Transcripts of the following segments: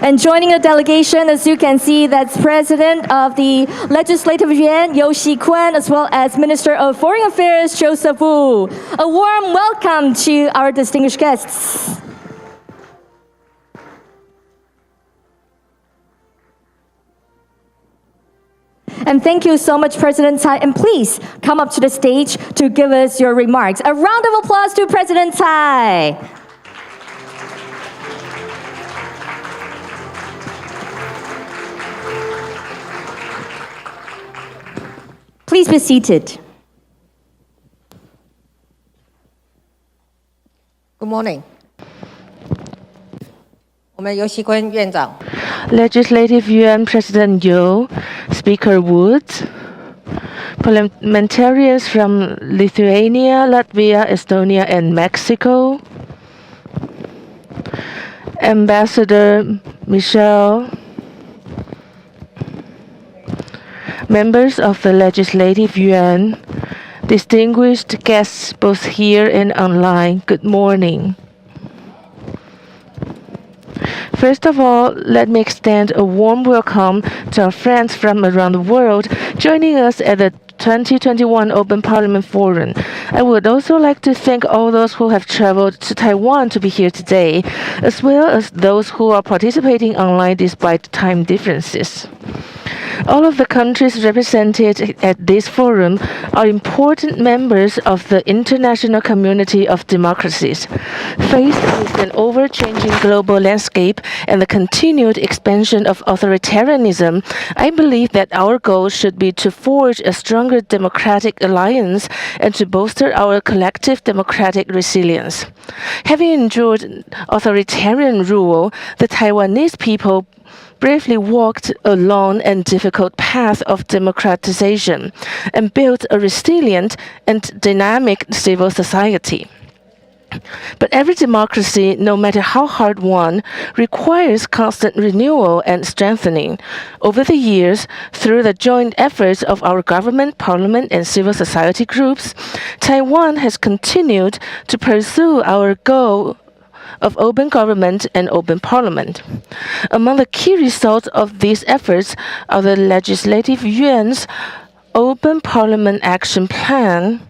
And joining the delegation, as you can see, that's President of the Legislative Yuan, Liu Xikun, as well as Minister of Foreign Affairs, Joseph Wu. A warm welcome to our distinguished guests. And thank you so much, President Tsai. And please come up to the stage to give us your remarks. A round of applause to President Tsai. Please be seated. Good morning. 我们游锡坤院长 Legislative Yuan President Yu, Speaker Woods, parliamentarians from Lithuania, Latvia, Estonia, and Mexico, Ambassador Michel, members of the Legislative Yuan, distinguished guests both here and online, good morning. First of all, let me extend a warm welcome to our friends from around the world joining us at the 2021 Open Parliament Forum. I would also like to thank all those who have traveled to Taiwan to be here today, as well as those who are participating online despite time differences. All of the countries represented at this forum are important members of the international community of democracies. Faced with an ever-changing global landscape and the continued expansion of authoritarianism, I believe that our goal should be to forge a stronger democratic alliance and to bolster our collective democratic resilience. Having endured authoritarian rule, the Taiwanese people bravely walked a long and difficult path of democratization and built a resilient and dynamic civil society. But every democracy, no matter how hard won, requires constant renewal and strengthening. Over the years, through the joint efforts of our government, parliament, and civil society groups, Taiwan has continued to pursue our goal of open government and open parliament. Among the key results of these efforts are the Legislative Yuan's Open Parliament Action Plan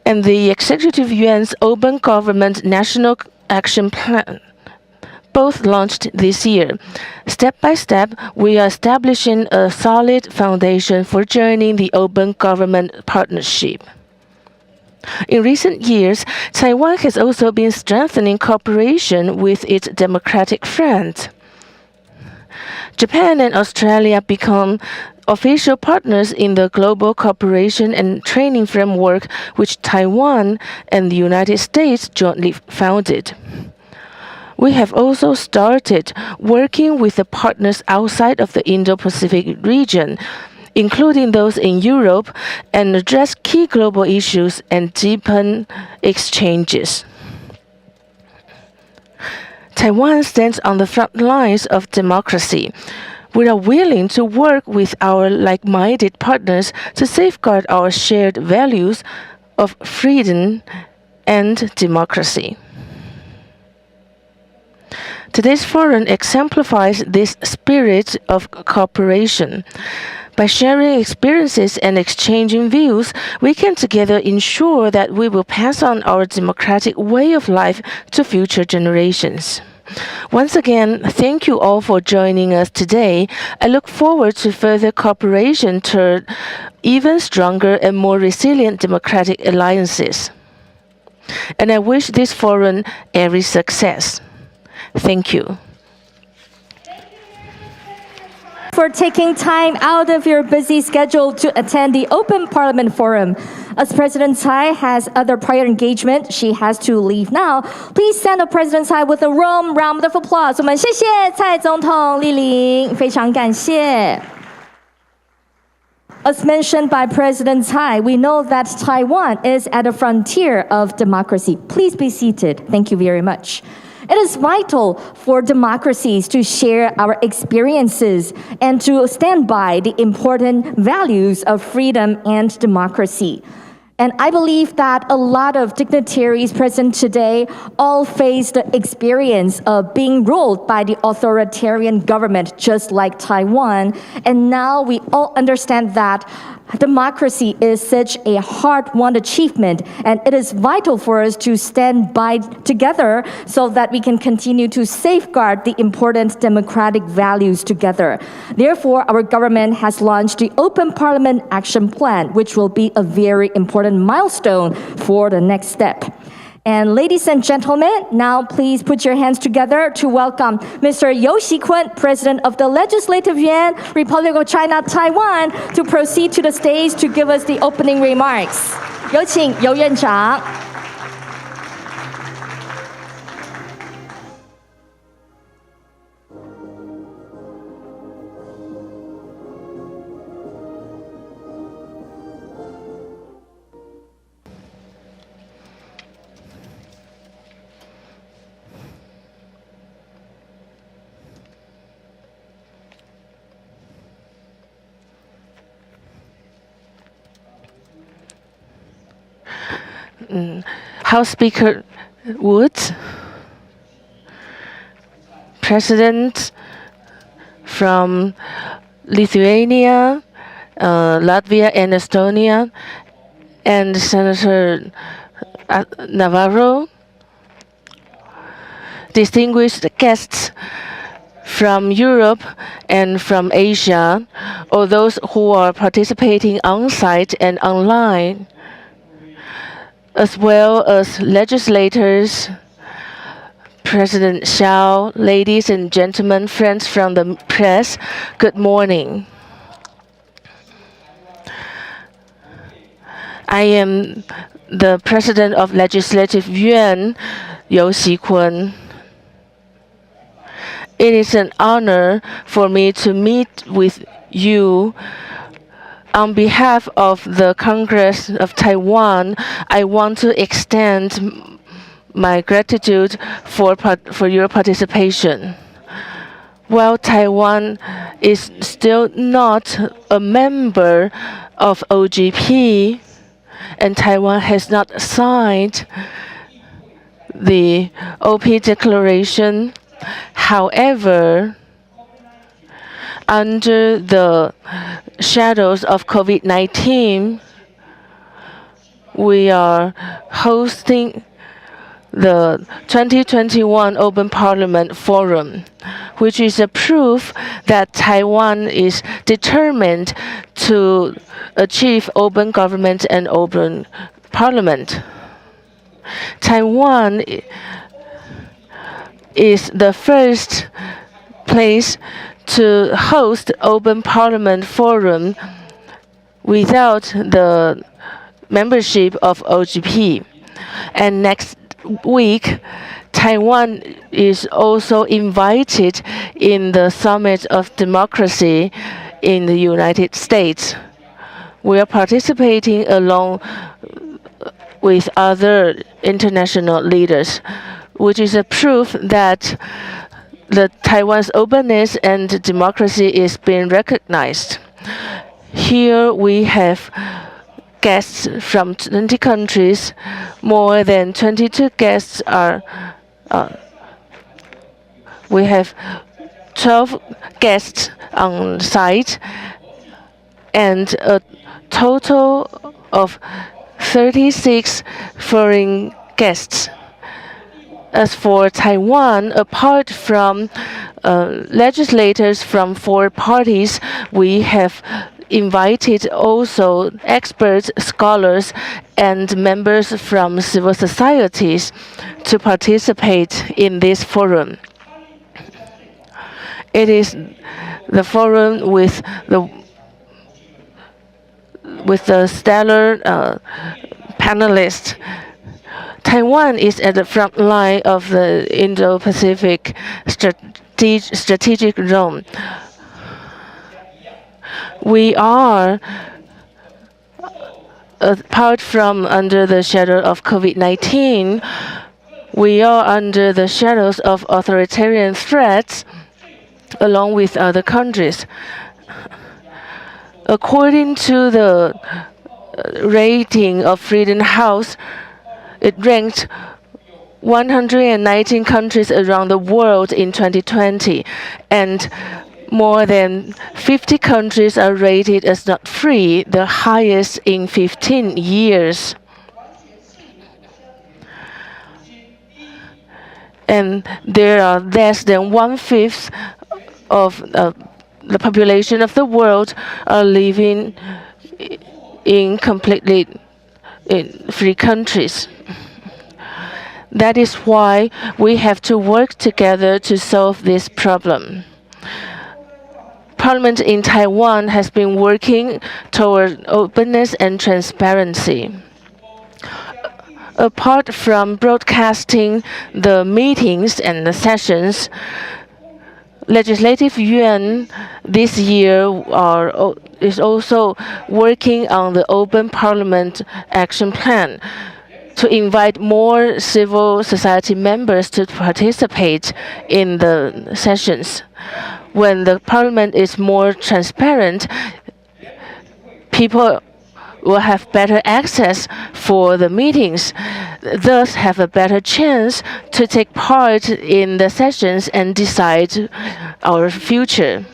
and the Executive Yuan's Open Government National Action Plan, both launched this year. Step by step, we are establishing a solid foundation for joining the open government partnership. In recent years, Taiwan has also been strengthening cooperation with its democratic friends. Japan and Australia become official partners in the global cooperation and training framework which Taiwan and the United States jointly founded. We have also started working with the partners outside of the Indo-Pacific region, including those in Europe, and address key global issues and deepen exchanges. Taiwan stands on the front lines of democracy. We are willing to work with our like-minded partners to safeguard our shared values of freedom and democracy. Today's forum exemplifies this spirit of cooperation. By sharing experiences and exchanging views, we can together ensure that we will pass on our democratic way of life to future generations. Once again, thank you all for joining us today. I look forward to further cooperation toward even stronger and more resilient democratic alliances. And I wish this forum every success. Thank you. For taking time out of your busy schedule to attend the Open Parliament Forum. As President Tsai has other prior engagement, she has to leave now. Please send the President Tsai with a warm round of applause. 我们谢谢蔡总统莅临，非常感谢。As mentioned by President Tsai, we know that Taiwan is at the frontier of democracy. Please be seated. Thank you very much. It is vital for democracies to share our experiences and to stand by the important values of freedom and democracy. And I believe that a lot of dignitaries present today all face the experience of being ruled by the authoritarian government, just like Taiwan. And now we all understand that democracy is such a hard-won achievement, and it is vital for us to stand by together so that we can continue to safeguard the important democratic values together. Therefore, our government has launched the Open Parliament Action Plan, which will be a very important milestone for the next step. And ladies and gentlemen, now please put your hands together to welcome Mr. You Xikun, President of the Legislative Yuan, Republic of China, Taiwan, to proceed to the stage to give us the opening remarks. 有请游院长。House Speaker Woods, President from Lithuania, Latvia and Estonia, and Senator Navarro, distinguished guests from Europe and from Asia, or those who are participating on-site and online, as well as legislators, President Xiao, ladies and gentlemen, friends from the press, good morning. I am the President of Legislative Yuan, You Xikun. It is an honor for me to meet with you. On behalf of the Congress of Taiwan, I want to extend my gratitude for your participation. While Taiwan is still not a member of OGP, and Taiwan has not signed the OP Declaration, however, under the shadows of COVID-19, we are hosting the 2021 Open Parliament Forum, which is a proof that Taiwan is determined to achieve open government and open parliament. Taiwan is the first place to host Open Parliament Forum without the membership of OGP. And next week, Taiwan is also invited in the Summit of Democracy in the United States. We are participating along with other international leaders, which is a proof that Taiwan's openness and democracy is being recognized. Here we have guests from 20 countries. More than 22 guests are. We have 12 guests on site and a total of 36 foreign guests. As for Taiwan, apart from legislators from 4 parties, we have invited also experts, scholars, and members from civil societies to participate in this forum. It is the forum with the stellar panelists. Taiwan is at the front line of the Indo-Pacific strategic zone. We are, apart from under the shadow of COVID-19, we are under the shadows of authoritarian threats along with other countries. According to the rating of Freedom House, it ranked 119 countries around the world in 2020, and more than 50 countries are rated as not free, the highest in 15 years. And there are less than 1/5 of the population of the world are living in completely free countries. That is why we have to work together to solve this problem. Parliament in Taiwan has been working toward openness and transparency. Apart from broadcasting the meetings and the sessions, Legislative Yuan this year is also working on the Open Parliament Action Plan to invite more civil society members to participate in the sessions. When the parliament is more transparent, people will have better access for the meetings, thus have a better chance to take part in the sessions and decide our future.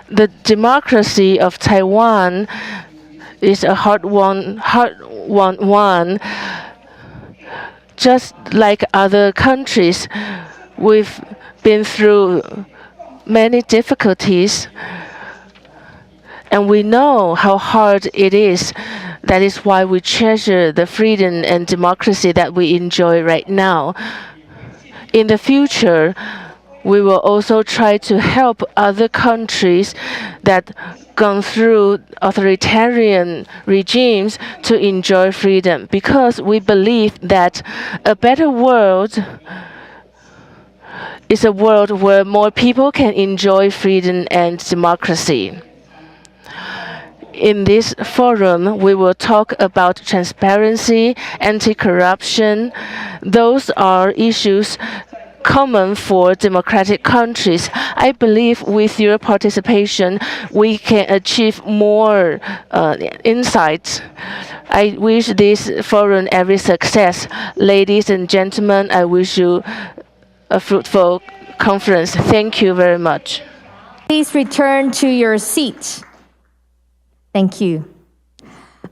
The democracy of Taiwan is a hard-won one. Just like other countries, we've been through many difficulties, and we know how hard it is. That is why we treasure the freedom and democracy that we enjoy right now. In the future, we will also try to help other countries that gone through authoritarian regimes to enjoy freedom, because we believe that a better world is a world where more people can enjoy freedom and democracy. In this forum, we will talk about transparency, anti-corruption. Those are issues common for democratic countries. I believe with your participation, we can achieve more insights. I wish this forum every success. Ladies and gentlemen, I wish you a fruitful conference. Thank you very much. Please return to your seat. Thank you.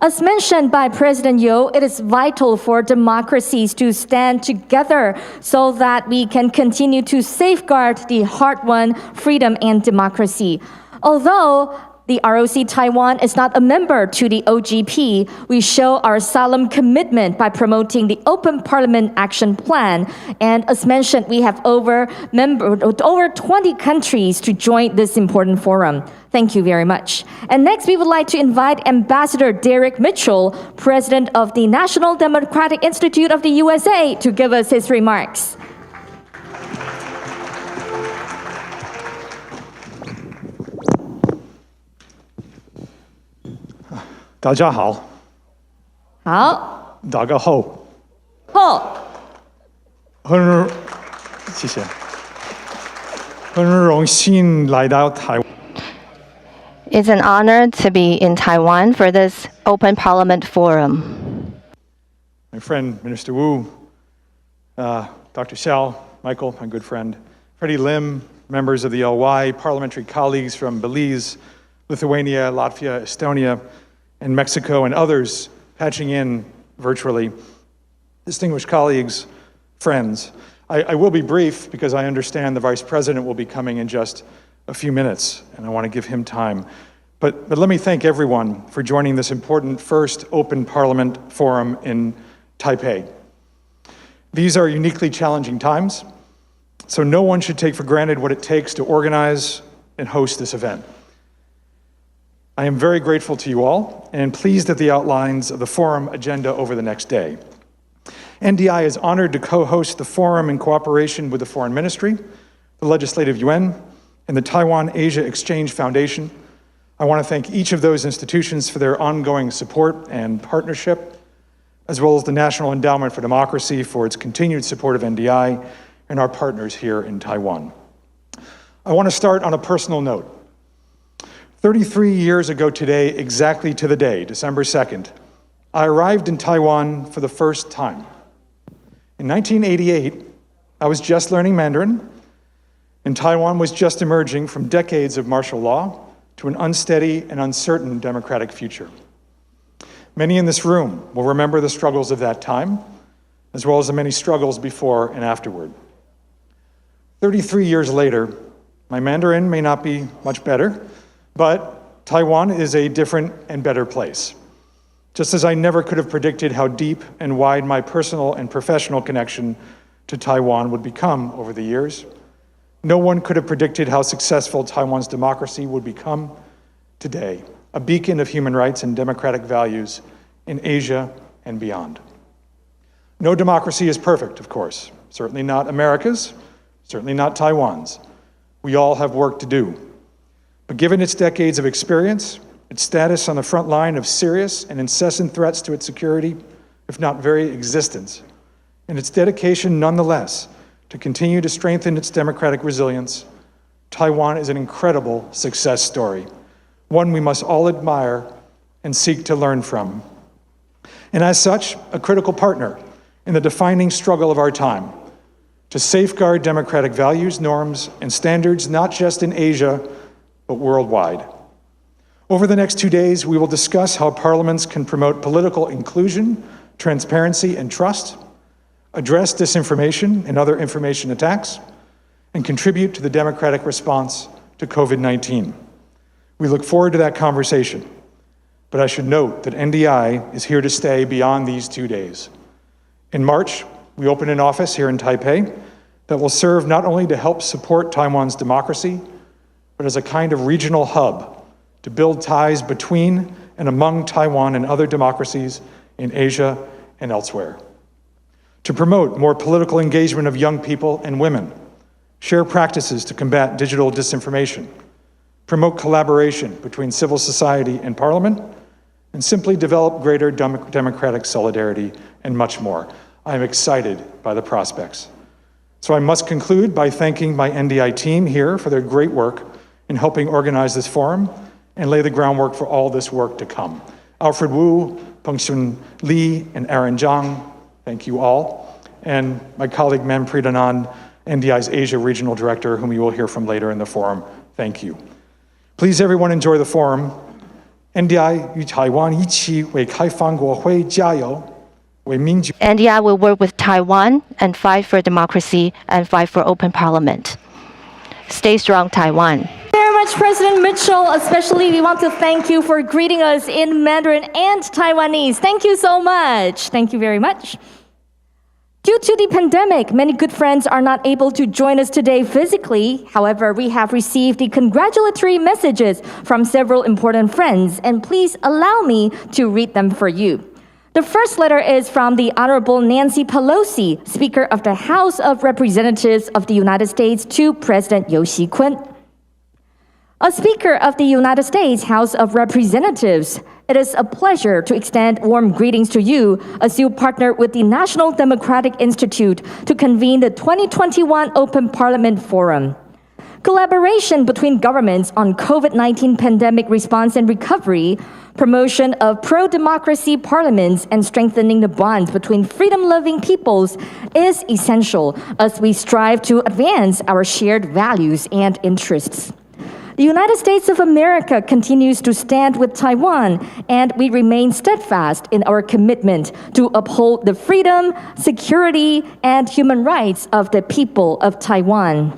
As mentioned by President Yo, it is vital for democracies to stand together so that we can continue to safeguard the hard-won freedom and democracy. Although the ROC Taiwan is not a member to the OGP, we show our solemn commitment by promoting the Open Parliament Action Plan. And as mentioned, we have over 20 countries to join this important forum. Thank you very much. And next, we would like to invite Ambassador Derek Mitchell, President of the National Democratic Institute of the USA, to give us his remarks.大家好。好。大家好。好。谢谢。很荣幸来到台湾。It's an honor to be in Taiwan for this Open Parliament Forum. My friend, Minister Wu, Dr. Xiao, Michael, my good friend, Freddie Lim, members of the LY, parliamentary colleagues from Belize, Lithuania, Latvia, Estonia, and Mexico, and others patching in virtually. Distinguished colleagues, friends, I will be brief because I understand the Vice President will be coming in just a few minutes, and I want to give him time. But let me thank everyone for joining this important first Open Parliament Forum in Taipei. These are uniquely challenging times, so no one should take for granted what it takes to organize and host this event. I am very grateful to you all and pleased at the outlines of the forum agenda over the next day. NDI is honored to co-host the forum in cooperation with the Foreign Ministry, the Legislative Yuan, and the Taiwan Asia Exchange Foundation. I want to thank each of those institutions for their ongoing support and partnership, as well as the National Endowment for Democracy for its continued support of NDI and our partners here in Taiwan. I want to start on a personal note. 33 years ago today, exactly to the day, December 2nd, I arrived in Taiwan for the first time. In 1988, I was just learning Mandarin, and Taiwan was just emerging from decades of martial law to an unsteady and uncertain democratic future. Many in this room will remember the struggles of that time, as well as the many struggles before and afterward. 33 years later, my Mandarin may not be much better, but Taiwan is a different and better place. Just as I never could have predicted how deep and wide my personal and professional connection to Taiwan would become over the years, no one could have predicted how successful Taiwan's democracy would become today, a beacon of human rights and democratic values in Asia and beyond. No democracy is perfect, of course. Certainly not America's, certainly not Taiwan's. We all have work to do. But given its decades of experience, its status on the front line of serious and incessant threats to its security, if not very existence, and its dedication nonetheless to continue to strengthen its democratic resilience, Taiwan is an incredible success story, one we must all admire and seek to learn from. And as such, a critical partner in the defining struggle of our time to safeguard democratic values, norms, and standards, not just in Asia, but worldwide. Over the next 2 days, we will discuss how parliaments can promote political inclusion, transparency, and trust, address disinformation and other information attacks, and contribute to the democratic response to COVID-19. We look forward to that conversation, but I should note that NDI is here to stay beyond these 2 days. In March, we open an office here in Taipei that will serve not only to help support Taiwan's democracy, but as a kind of regional hub to build ties between and among Taiwan and other democracies in Asia and elsewhere. To promote more political engagement of young people and women, share practices to combat digital disinformation, promote collaboration between civil society and parliament, and simply develop greater democratic solidarity and much more. I am excited by the prospects. So I must conclude by thanking my NDI team here for their great work in helping organize this forum and lay the groundwork for all this work to come. Alfred Wu, Pengshun Li, and Aaron Zhang, thank you all. And my colleague Manpreet Anand, NDI's Asia Regional Director, whom you will hear from later in the forum, thank you. Please everyone enjoy the forum. NDI 与台湾一起为开放国会加油，为民主。 NDI will work with Taiwan and fight for democracy and fight for open parliament. Stay strong, Taiwan. Very much, President Mitchell. Especially, we want to thank you for greeting us in Mandarin and Taiwanese. Thank you so much. Thank you very much. Due to the pandemic, many good friends are not able to join us today physically. However, we have received the congratulatory messages from several important friends, and please allow me to read them for you. The first letter is from the Honorable Nancy Pelosi, Speaker of the House of Representatives of the United States, to President Liu Xi-kun. As Speaker of the United States House of Representatives, it is a pleasure to extend warm greetings to you as you partner with the National Democratic Institute to convene the 2021 Open Parliament Forum. Collaboration between governments on COVID-19 pandemic response and recovery, promotion of pro-democracy parliaments, and strengthening the bonds between freedom-loving peoples is essential as we strive to advance our shared values and interests. The United States of America continues to stand with Taiwan, and we remain steadfast in our commitment to uphold the freedom, security, and human rights of the people of Taiwan.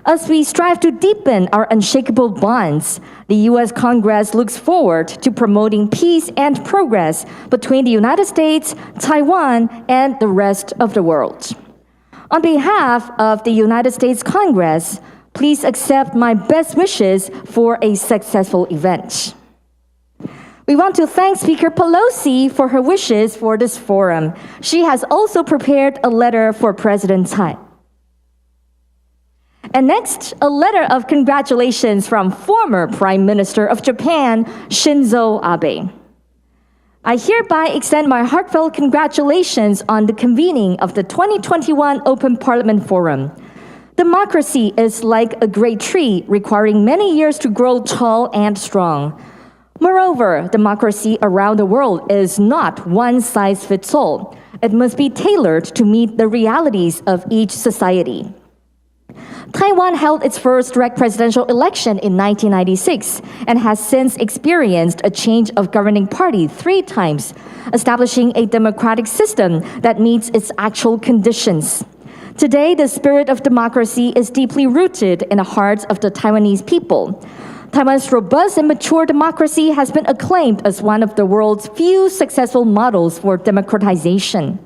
As we strive to deepen our unshakable bonds, the U.S. Congress looks forward to promoting peace and progress between the United States, Taiwan, and the rest of the world. On behalf of the United States Congress, please accept my best wishes for a successful event. We want to thank Speaker Pelosi for her wishes for this forum. She has also prepared a letter for President Tsai. And next, a letter of congratulations from former Prime Minister of Japan, Shinzo Abe. I hereby extend my heartfelt congratulations on the convening of the 2021 Open Parliament Forum. Democracy is like a great tree requiring many years to grow tall and strong. Moreover, democracy around the world is not one size fits all. It must be tailored to meet the realities of each society. Taiwan held its first direct presidential election in 1996 and has since experienced a change of governing party 3 times, establishing a democratic system that meets its actual conditions. Today, the spirit of democracy is deeply rooted in the hearts of the Taiwanese people. Taiwan's robust and mature democracy has been acclaimed as one of the world's few successful models for democratization.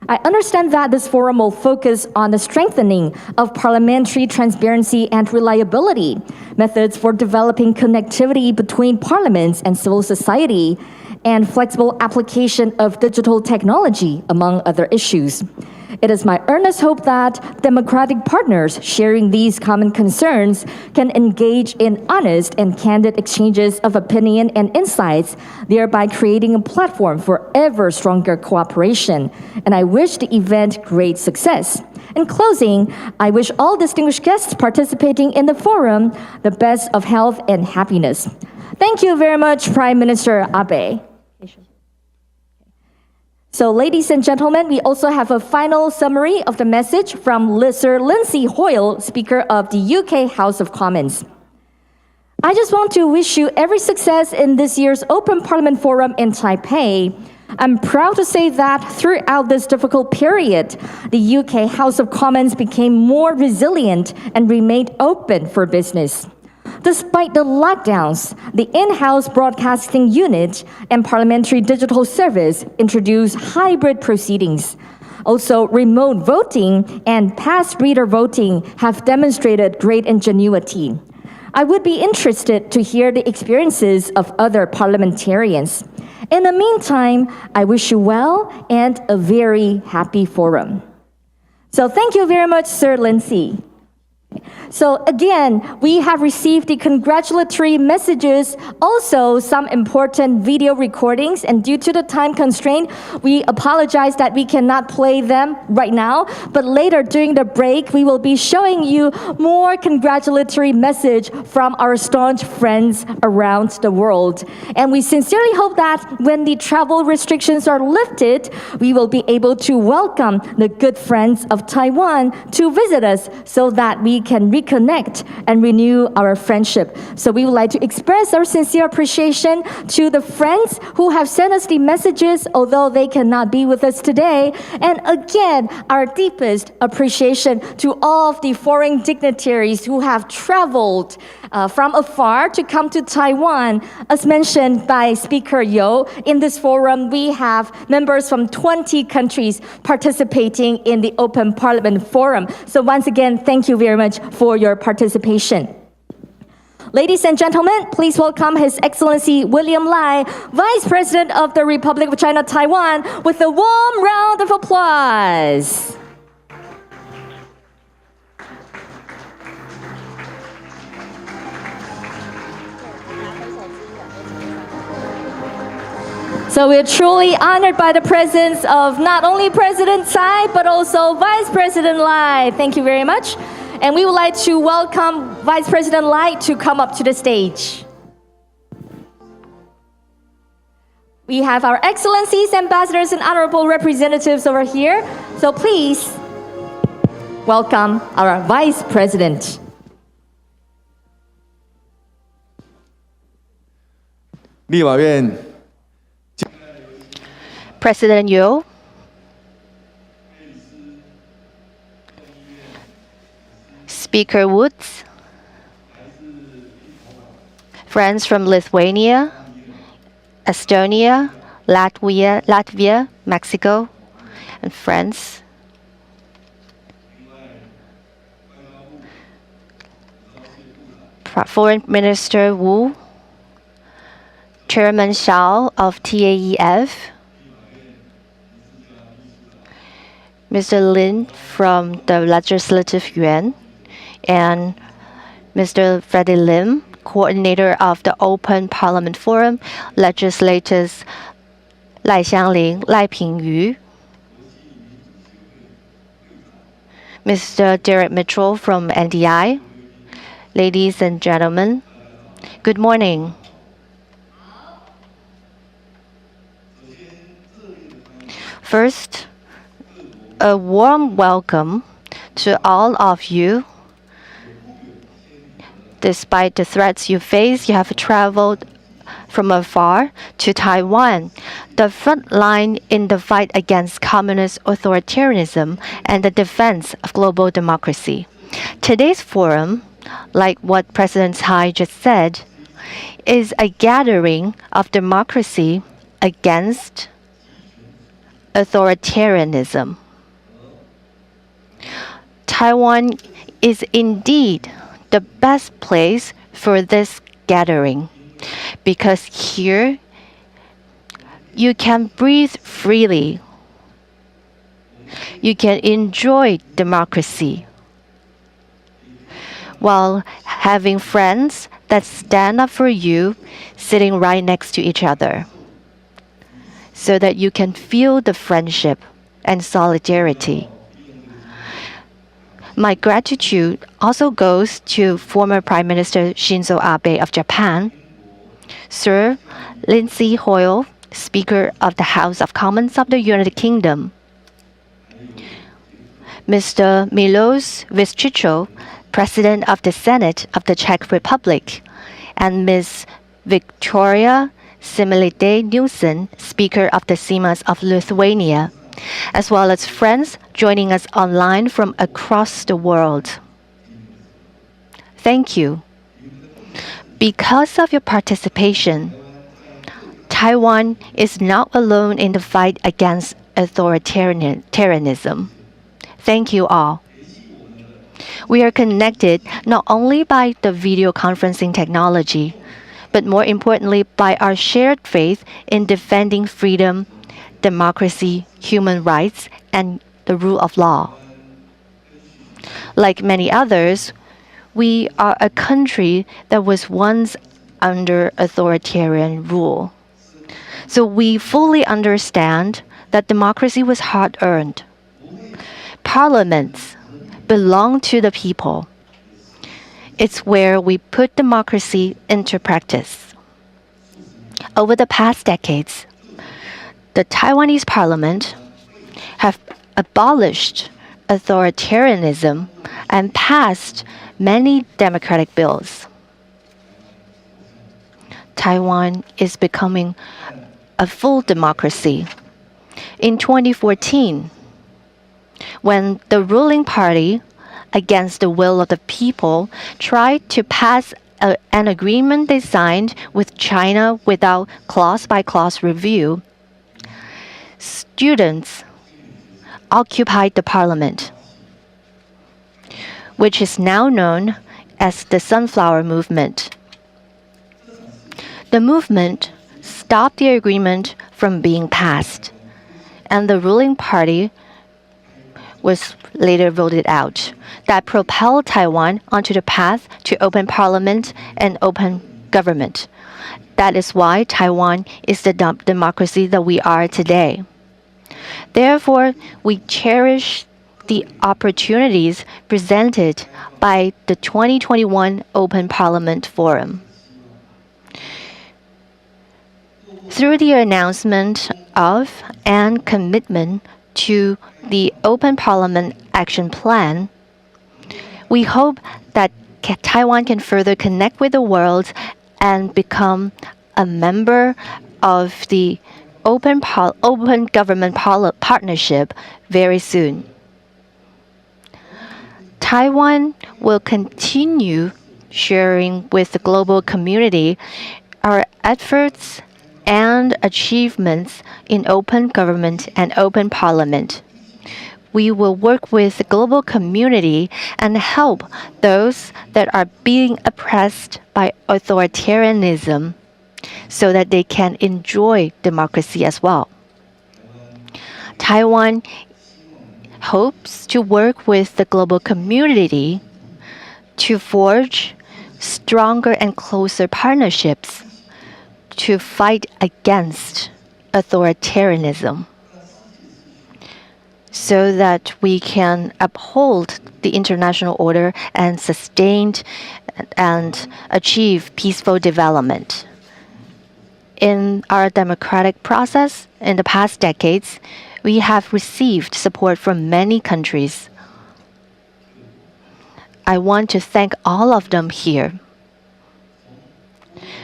I understand that this forum will focus on the strengthening of parliamentary transparency and reliability, methods for developing connectivity between parliaments and civil society, and flexible application of digital technology, among other issues. It is my earnest hope that democratic partners sharing these common concerns can engage in honest and candid exchanges of opinion and insights, thereby creating a platform for ever stronger cooperation. And I wish the event great success. In closing, I wish all distinguished guests participating in the forum the best of health and happiness. Thank you very much, Prime Minister Abe. So, ladies and gentlemen, we also have a final summary of the message from Sir Lindsay Hoyle, Speaker of the UK House of Commons. I just want to wish you every success in this year's Open Parliament Forum in Taipei. I'm proud to say that throughout this difficult period, the UK House of Commons became more resilient and remained open for business. Despite the lockdowns, the in-house broadcasting unit and parliamentary digital service introduced hybrid proceedings. Also, remote voting and past reader voting have demonstrated great ingenuity. I would be interested to hear the experiences of other parliamentarians. In the meantime, I wish you well and a very happy forum. So thank you very much, Sir Lindsay. So again, we have received the congratulatory messages, also some important video recordings, and due to the time constraint, we apologize that we cannot play them right now, but later during the break, we will be showing you more congratulatory message from our staunch friends around the world. And we sincerely hope that when the travel restrictions are lifted, we will be able to welcome the good friends of Taiwan to visit us so that we can reconnect and renew our friendship. So we would like to express our sincere appreciation to the friends who have sent us the messages, although they cannot be with us today. And again, our deepest appreciation to all of the foreign dignitaries who have traveled from afar to come to Taiwan. As mentioned by Speaker Yo, in this forum, we have members from 20 countries participating in the Open Parliament Forum. So once again, thank you very much for your participation. Ladies and gentlemen, please welcome His Excellency William Lai, Vice President of the Republic of China, Taiwan, with a warm round of applause. So we're truly honored by the presence of not only President Tsai, but also Vice President Lai. Thank you very much. And we would like to welcome Vice President Lai to come up to the stage. We have our excellencies, ambassadors, and honorable representatives over here. So please welcome our Vice President. President Yo, Speaker Woods, friends from Lithuania, Estonia, Latvia, Mexico, and friends. Foreign Minister Wu, Chairman Xiao of TAEF, Mr. Lin from the Legislative Yuan, and Mr. Freddie Lim, coordinator of the Open Parliament Forum, legislators Lai Xiangling, Lai Pingyu, Mr. Derek Mitchell from NDI, ladies and gentlemen, good morning. First, a warm welcome to all of you. Despite the threats you face, you have traveled from afar to Taiwan, the front line in the fight against communist authoritarianism and the defense of global democracy. Today's forum, like what President Tsai just said, is a gathering of democracy against authoritarianism. Taiwan is indeed the best place for this gathering because here you can breathe freely. You can enjoy democracy while having friends that stand up for you sitting right next to each other so that you can feel the friendship and solidarity. My gratitude also goes to former Prime Minister Shinzo Abe of Japan, Sir Lindsay Hoyle, Speaker of the House of Commons of the United Kingdom, Mr. Milos Vystrčil, President of the Senate of the Czech Republic, and Ms. Victoria Similytė-Nielsen, Speaker of the Seimas of Lithuania, as well as friends joining us online from across the world. Thank you. Because of your participation, Taiwan is not alone in the fight against authoritarianism. Thank you all. We are connected not only by the video conferencing technology, but more importantly by our shared faith in defending freedom, democracy, human rights, and the rule of law. Like many others, we are a country that was once under authoritarian rule. So we fully understand that democracy was hard-earned. Parliaments belong to the people. It's where we put democracy into practice. Over the past decades, the Taiwanese parliament have abolished authoritarianism and passed many democratic bills. Taiwan is becoming a full democracy. In 2014, when the ruling party, against the will of the people, tried to pass an agreement they signed with China without clause-by-clause review, students occupied the parliament, which is now known as the Sunflower Movement. The movement stopped the agreement from being passed, and the ruling party was later voted out. That propelled Taiwan onto the path to open parliament and open government. That is why Taiwan is the democracy that we are today. Therefore, we cherish the opportunities presented by the 2021 Open Parliament Forum. Through the announcement of and commitment to the Open Parliament Action Plan, we hope that Taiwan can further connect with the world and become a member of the Open Government Partnership very soon. Taiwan will continue sharing with the global community our efforts and achievements in open government and open parliament. We will work with the global community and help those that are being oppressed by authoritarianism so that they can enjoy democracy as well. Taiwan hopes to work with the global community to forge stronger and closer partnerships to fight against authoritarianism. so that we can uphold the international order and sustain and achieve peaceful development. In our democratic process in the past decades, we have received support from many countries. I want to thank all of them here.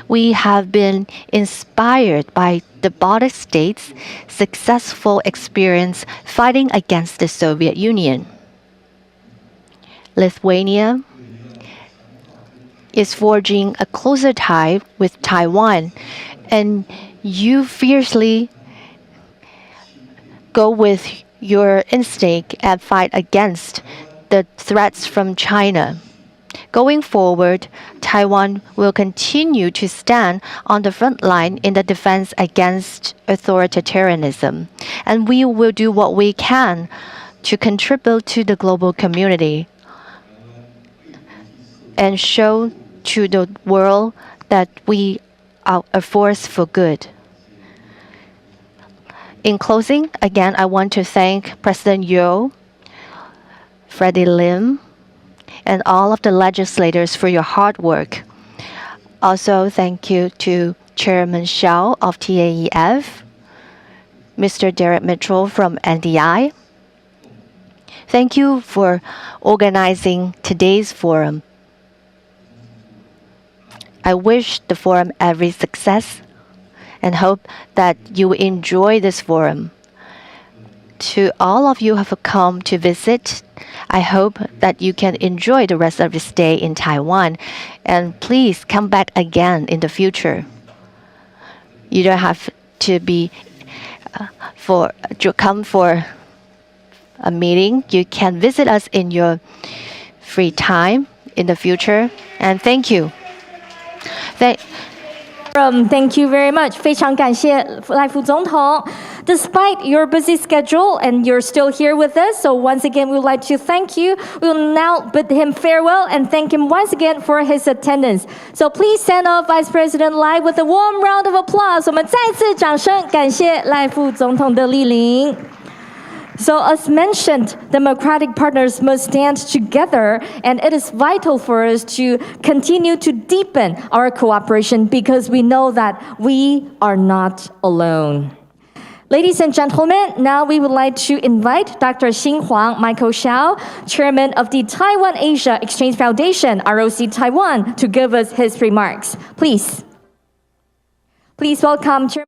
We have been inspired by the Baltic states' successful experience fighting against the Soviet Union. Lithuania is forging a closer tie with Taiwan, and you fiercely go with your instinct and fight against the threats from China. Going forward, Taiwan will continue to stand on the front line in the defense against authoritarianism, and we will do what we can to contribute to the global community and show to the world that we are a force for good. In closing, again, I want to thank President Yo, Freddie Lim, and all of the legislators for your hard work. Also, thank you to Chairman Xiao of TAEF, Mr. Derek Mitchell from NDI. Thank you for organizing today's forum. I wish the forum every success and hope that you enjoy this forum. To all of you who have come to visit, I hope that you can enjoy the rest of your stay in Taiwan, and please come back again in the future. You don't have to come for a meeting. You can visit us in your free time in the future, and thank you. Thank you very much. 非常感谢赖副总统。Despite your busy schedule and you're still here with us, so once again we would like to thank you. We will now bid him farewell and thank him once again for his attendance. So please send off Vice President Lai with a warm round of applause. 我们再次掌声感谢赖副总统的莅临。So as mentioned, democratic partners must stand together, and it is vital for us to continue to deepen our cooperation because we know that we are not alone. Ladies and gentlemen, now we would like to invite Dr. Xin Huang Michael Xiao, Chairman of the Taiwan Asia Exchange Foundation, ROC Taiwan, to give us his remarks. Please welcome Chairman.